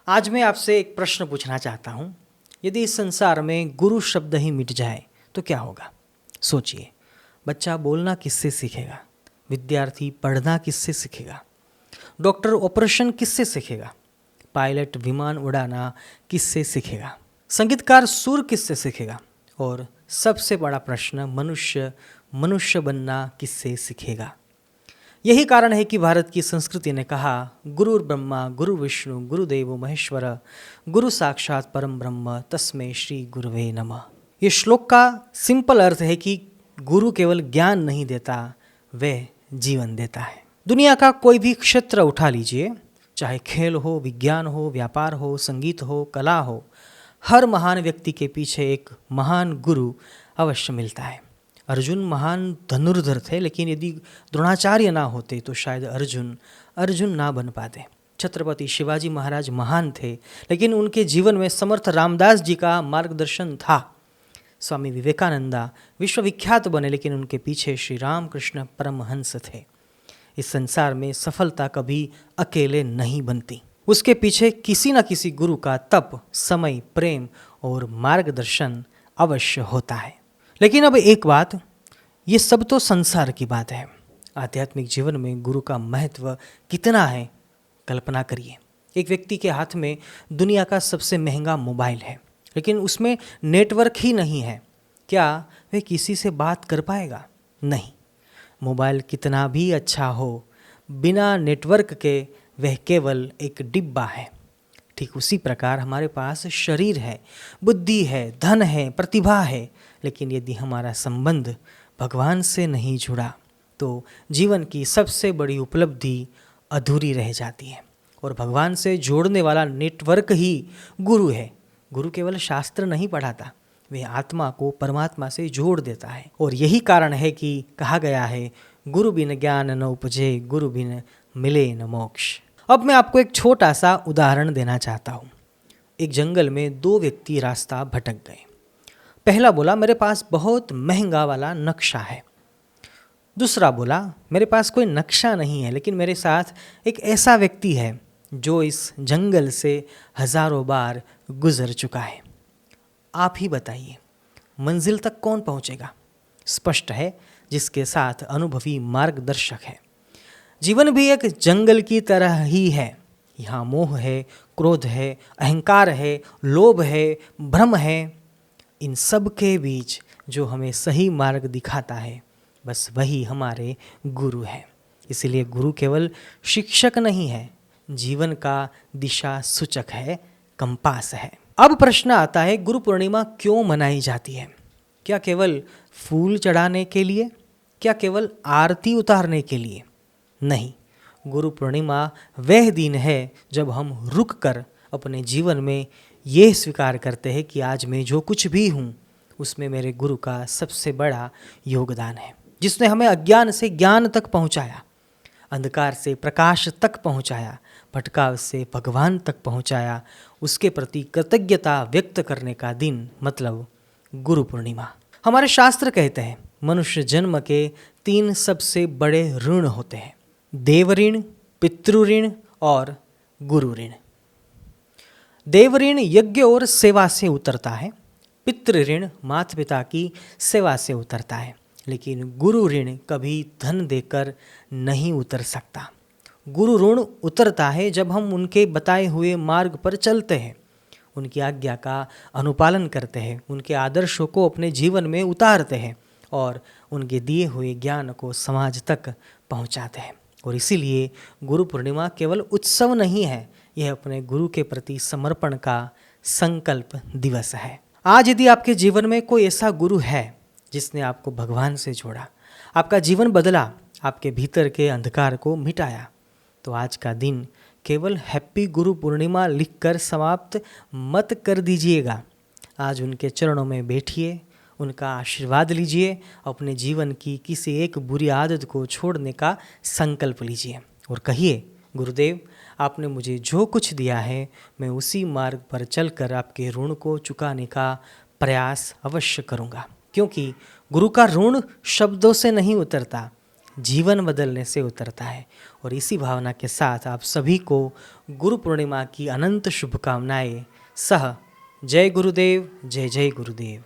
आज मैं आपसे एक प्रश्न पूछना चाहता हूँ। यदि इस संसार में गुरु शब्द ही मिट जाए तो क्या होगा? सोचिए, बच्चा बोलना किससे सीखेगा? विद्यार्थी पढ़ना किससे सीखेगा? डॉक्टर ऑपरेशन किससे सीखेगा? पायलट विमान उड़ाना किससे सीखेगा? संगीतकार सुर किससे सीखेगा? और सबसे बड़ा प्रश्न, मनुष्य मनुष्य बनना किससे सीखेगा? यही कारण है कि भारत की संस्कृति ने कहा, गुरु ब्रह्मा गुरु विष्णु गुरुदेवो महेश्वर, गुरु साक्षात परम ब्रह्म तस्मै श्री गुरुवे नमः। ये श्लोक का सिंपल अर्थ है कि गुरु केवल ज्ञान नहीं देता, वह जीवन देता है। दुनिया का कोई भी क्षेत्र उठा लीजिए, चाहे खेल हो, विज्ञान हो, व्यापार हो, संगीत हो, कला हो, हर महान व्यक्ति के पीछे एक महान गुरु अवश्य मिलता है। अर्जुन महान धनुर्धर थे, लेकिन यदि द्रोणाचार्य ना होते तो शायद अर्जुन ना बन पाते। छत्रपति शिवाजी महाराज महान थे, लेकिन उनके जीवन में समर्थ रामदास जी का मार्गदर्शन था। स्वामी विवेकानंदा विश्वविख्यात बने, लेकिन उनके पीछे श्री रामकृष्ण परमहंस थे। इस संसार में सफलता कभी अकेले नहीं बनती, उसके पीछे किसी न किसी गुरु का तप, समय, प्रेम और मार्गदर्शन अवश्य होता है। लेकिन अब एक बात, ये सब तो संसार की बात है। आध्यात्मिक जीवन में गुरु का महत्व कितना है, कल्पना करिए। एक व्यक्ति के हाथ में दुनिया का सबसे महंगा मोबाइल है, लेकिन उसमें नेटवर्क ही नहीं है। क्या वह किसी से बात कर पाएगा? नहीं। मोबाइल कितना भी अच्छा हो, बिना नेटवर्क के वह केवल एक डिब्बा है। ठीक उसी प्रकार हमारे पास शरीर है, बुद्धि है, धन है, प्रतिभा है, लेकिन यदि हमारा संबंध भगवान से नहीं जुड़ा तो जीवन की सबसे बड़ी उपलब्धि अधूरी रह जाती है। और भगवान से जोड़ने वाला नेटवर्क ही गुरु है। गुरु केवल शास्त्र नहीं पढ़ाता, वह आत्मा को परमात्मा से जोड़ देता है। और यही कारण है कि कहा गया है, गुरु बिन ज्ञान न उपजे, गुरु बिन मिले न मोक्ष। अब मैं आपको एक छोटा सा उदाहरण देना चाहता हूँ। एक जंगल में दो व्यक्ति रास्ता भटक गए। पहला बोला, मेरे पास बहुत महंगा वाला नक्शा है। दूसरा बोला, मेरे पास कोई नक्शा नहीं है, लेकिन मेरे साथ एक ऐसा व्यक्ति है जो इस जंगल से हजारों बार गुजर चुका है। आप ही बताइए, मंजिल तक कौन पहुँचेगा? स्पष्ट है, जिसके साथ अनुभवी मार्गदर्शक है। जीवन भी एक जंगल की तरह ही है। यहाँ मोह है, क्रोध है, अहंकार है, लोभ है, भ्रम है। इन सब के बीच जो हमें सही मार्ग दिखाता है, बस वही हमारे गुरु है। इसलिए गुरु केवल शिक्षक नहीं है, जीवन का दिशा सूचक है, कंपास है। अब प्रश्न आता है, गुरु पूर्णिमा क्यों मनाई जाती है? क्या केवल फूल चढ़ाने के लिए? क्या केवल आरती उतारने के लिए? नहीं। गुरु पूर्णिमा वह दिन है जब हम रुक कर अपने जीवन में ये स्वीकार करते हैं कि आज मैं जो कुछ भी हूँ उसमें मेरे गुरु का सबसे बड़ा योगदान है, जिसने हमें अज्ञान से ज्ञान तक पहुँचाया, अंधकार से प्रकाश तक पहुँचाया, भटकाव से भगवान तक पहुँचाया। उसके प्रति कृतज्ञता व्यक्त करने का दिन मतलब गुरु पूर्णिमा। हमारे शास्त्र कहते हैं, मनुष्य जन्म के 3 सबसे बड़े ऋण होते हैं, देव ऋण, पितृ ऋण और गुरु ऋण। देव ऋण यज्ञ और सेवा से उतरता है, पितृ ऋण माता पिता की सेवा से उतरता है, लेकिन गुरु ऋण कभी धन देकर नहीं उतर सकता। गुरु ऋण उतरता है जब हम उनके बताए हुए मार्ग पर चलते हैं, उनकी आज्ञा का अनुपालन करते हैं, उनके आदर्शों को अपने जीवन में उतारते हैं और उनके दिए हुए ज्ञान को समाज तक पहुंचाते हैं। और इसीलिए गुरु पूर्णिमा केवल उत्सव नहीं है, यह अपने गुरु के प्रति समर्पण का संकल्प दिवस है। आज यदि आपके जीवन में कोई ऐसा गुरु है जिसने आपको भगवान से जोड़ा, आपका जीवन बदला, आपके भीतर के अंधकार को मिटाया, तो आज का दिन केवल हैप्पी गुरु पूर्णिमा लिखकर समाप्त मत कर दीजिएगा। आज उनके चरणों में बैठिए, उनका आशीर्वाद लीजिए, अपने जीवन की किसी एक बुरी आदत को छोड़ने का संकल्प लीजिए और कहिए, गुरुदेव आपने मुझे जो कुछ दिया है, मैं उसी मार्ग पर चलकर आपके ऋण को चुकाने का प्रयास अवश्य करूँगा। क्योंकि गुरु का ऋण शब्दों से नहीं उतरता, जीवन बदलने से उतरता है। और इसी भावना के साथ आप सभी को गुरु पूर्णिमा की अनंत शुभकामनाएं। सह जय गुरुदेव, जय जय गुरुदेव।